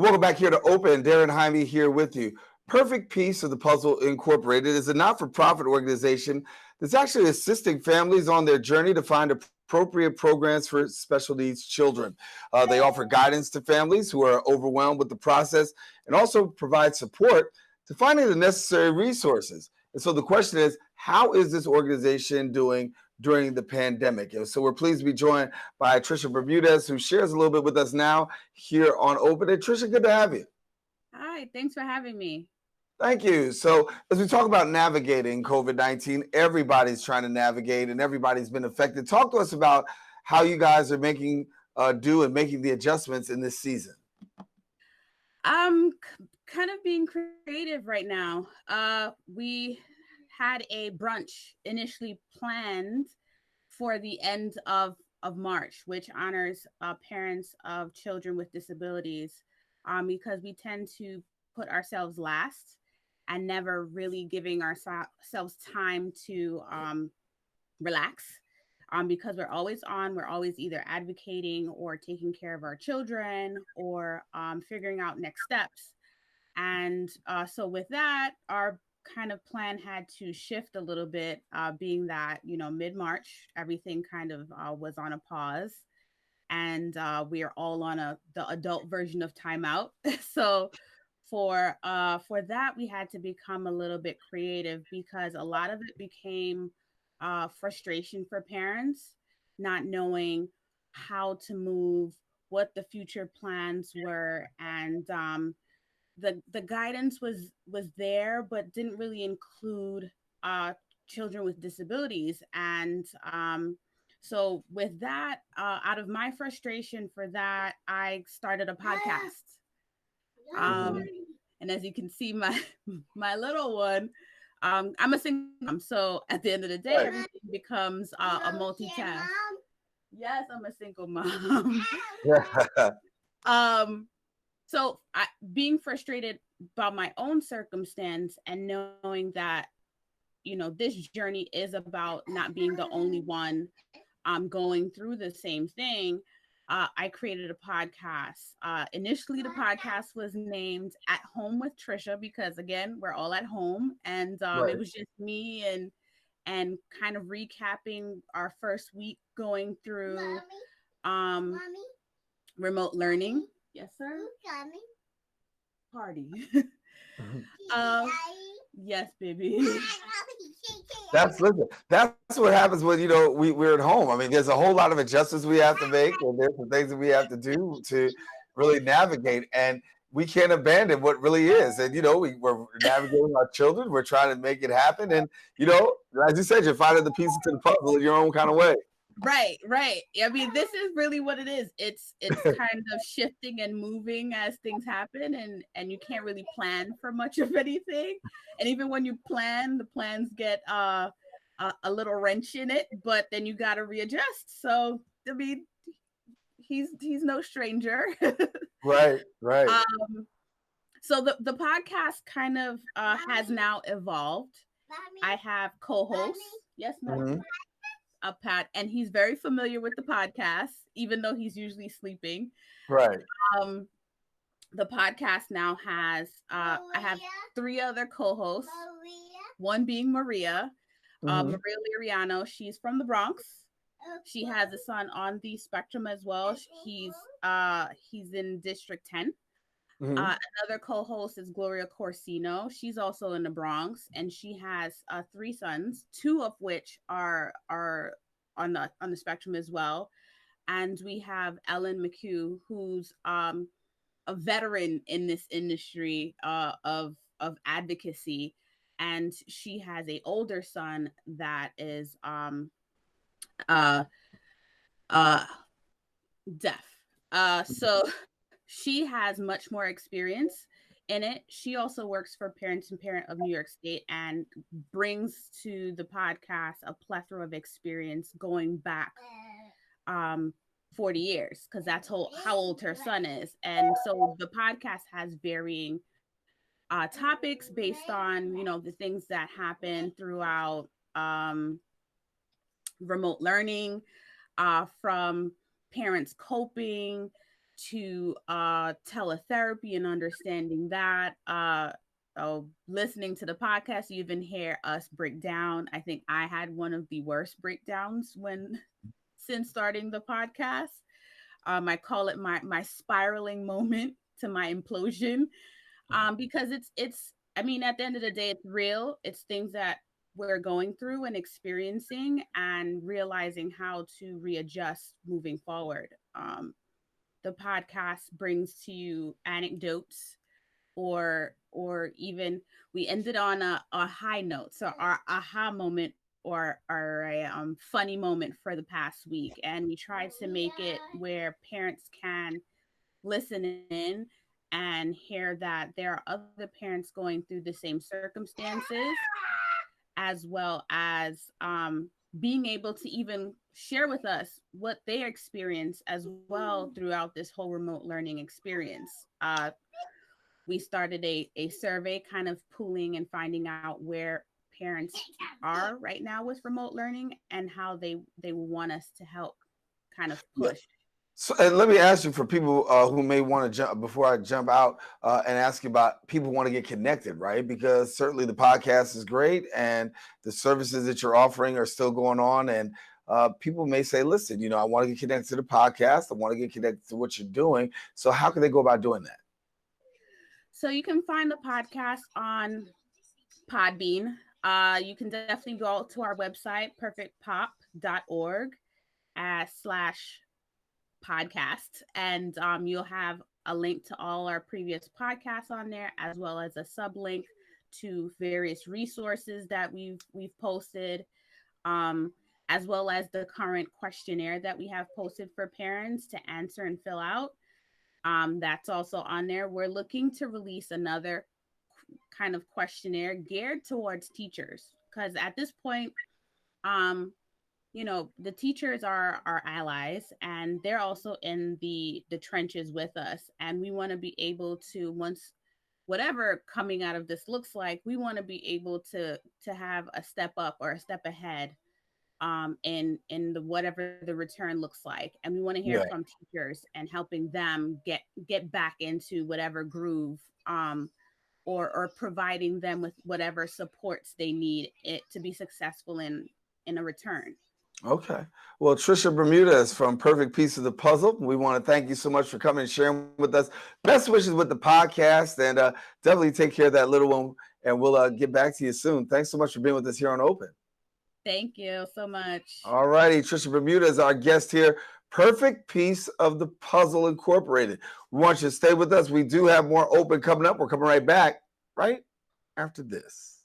Welcome back here to Open. Daren Jaime here with you. Perfect Piece of the Puzzle Incorporated is a not-for-profit organization that's actually assisting families on their journey to find appropriate programs for special needs children. They offer guidance to families who are overwhelmed with the process and also provide support to finding the necessary resources. And so the question is, how is this organization doing during the pandemic? And so we're pleased to be joined by Trishia Bermudez, who shares a little bit with us now here on Open. And Trishia, good to have you. Hi, thanks for having me. Thank you. So as we talk about navigating COVID-19, everybody's trying to navigate and everybody's been affected. Talk to us about how you guys are making do and making the adjustments in this season. Kind of being creative right now. We had a brunch initially planned for the end of March, which honors parents of children with disabilities, because we tend to put ourselves last and never really giving ourselves time to relax. Because we're always on, we're always either advocating or taking care of our children or figuring out next steps. And so with that, our kind of plan had to shift a little bit, being that, mid-March, everything kind of was on a pause. And we are all on the adult version of timeout. So for that, we had to become a little bit creative because a lot of it became frustration for parents, not knowing how to move, what the future plans were, and the guidance was there, but didn't really include children with disabilities. And so with that, out of my frustration for that, I started a podcast. And as you can see, my little one, I'm a single mom, so at the end of the day, everything becomes a multitask. Yes, I'm a single mom. So being frustrated about my own circumstance and knowing that, this journey is about not being the only one going through the same thing. I created a podcast. Initially, the podcast was named At Home with Trishia because, again, we're all at home. And It was just me and kind of recapping our first week going through remote learning. Yes, sir. Party. Yes, baby. That's what happens when we're at home. I mean, there's a whole lot of adjustments we have to make, and there's some things that we have to do to really navigate, and we can't abandon what really is. And we're navigating our children. We're trying to make it happen, and as you said, you're finding the pieces to the puzzle in your own kind of way. Right. I mean, this is really what it is. It's kind of shifting and moving as things happen, and you can't really plan for much of anything. And even when you plan, the plans get a little wrench in it, but then you got to readjust. So I mean, he's no stranger. Right. So the podcast kind of has now evolved. I have co-hosts. Yes, ma'am. Mm-hmm. Pat, and he's very familiar with the podcast, even though he's usually sleeping. Right. The podcast now has I have 3 other co-hosts. One being Maria, Maria Liriano. She's from the Bronx. She has a son on the spectrum as well. He's in District 10. Another co-host is Gloria Corsino. She's also in the Bronx, and she has 3 sons, 2 of which are on the spectrum as well. And we have Ellen McHugh, who's a veteran in this industry of advocacy, and she has an older son that is deaf. So she has much more experience in it. She also works for Parents and Parent of New York State and brings to the podcast a plethora of experience going back 40 years, because that's how old her son is. And so the podcast has varying topics based on, the things that happen throughout remote learning, from parents coping to teletherapy and understanding that. Listening to the podcast, you even hear us break down. I think I had one of the worst breakdowns since starting the podcast. I call it my spiraling moment to my implosion, because it's. I mean, at the end of the day, it's real. It's things that we're going through and experiencing, and realizing how to readjust moving forward. The podcast brings to you anecdotes, or even we ended on a high note. So our aha moment, or a funny moment for the past week, and we tried to make it where parents can listen in and hear that there are other parents going through the same circumstances, as well as being able to even share with us what they experience as well throughout this whole remote learning experience. We started a survey, kind of pooling and finding out where parents are right now with remote learning, and how they want us to help kind of push. So, and let me ask you, for people who may want to jump, before I jump out, and ask you about people who want to get connected, right? Because certainly the podcast is great, and the services that you're offering are still going on. And people may say, listen, I want to get connected to the podcast. I want to get connected to what you're doing. So how can they go about doing that? So you can find the podcast on Podbean. You can definitely go to our website, perfectpop.org /podcast, and you'll have a link to all our previous podcasts on there, as well as a sublink to various resources that we've posted, as well as the current questionnaire that we have posted for parents to answer and fill out. That's also on there. We're looking to release another kind of questionnaire geared towards teachers, because at this point, the teachers are our allies, and they're also in the trenches with us, and we want to be able to, once whatever coming out of this looks like, we want to be able to have a step up or a step ahead, in the whatever the return looks like. And we want to hear from teachers and helping them get back into whatever groove, or providing them with whatever supports they need it to be successful in a return. Okay. Well, Trishia Bermudez from Perfect Piece of the Puzzle, we want to thank you so much for coming and sharing with us. Best wishes with the podcast, and definitely take care of that little one, and we'll get back to you soon. Thanks so much for being with us here on Open. Thank you so much. All righty. Trishia Bermudez, our guest here, Perfect Piece of the Puzzle Incorporated. We want you to stay with us. We do have more Open coming up. We're coming right back right after this.